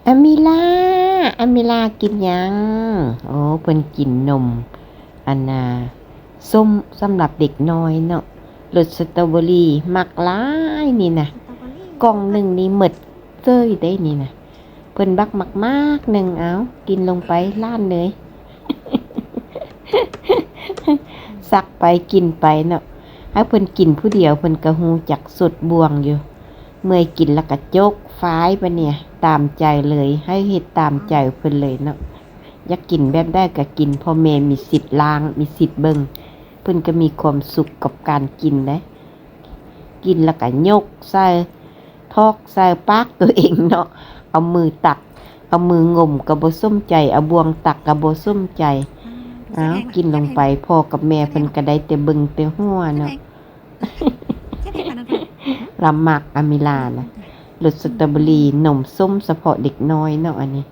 อามิลาอามิลากินยังโอ้เพิ่นกินนมอันน่ะส้มสำหรับเด็กน้อยเนาะรสสตรอเบอรี่มักหลายนี่นะสตรอเบอรี่กล่องหนึ่งนี่หมดเจ้ยได้นี่นะเพิ่นบักมักมากหนึ่งเอากินลงไปล้านเลยสักไปกินไปเนาะให้เพิ่นกินผู้เดียวเพิ่นก็ฮู้จักสุดบวงอยู่เมื่อยกินแล้วก็จกฟ้ายปะเนี่ยตามใจเลยให้เฮ็ดตามใจเพิ่นเลยเนาะอยากกินแบบได้ก็กินพ่อแม่มีสิทธิ์ล้างมีสิทธิ์เบิ่งเพิ่นก็มีความสุขกับการกินนะกินแล้วก็ยกใส่ทอกใส่ปากตัวเองเนาะเอามือตักเอามืองมก็บ่สมใจเอาบ่วงตักก็บ่สมใจอ้าวกินลงไปพ่อกับแม่เพิ่นก็ได้แต่เบิ่งแต่หัวเนาะใช่เพลงค่ะน้องค่ะ ลำมักอามิลานะรสสตรอเบอรี่นมส้มเฉพาะเด็กน้อยเนาะอันนี้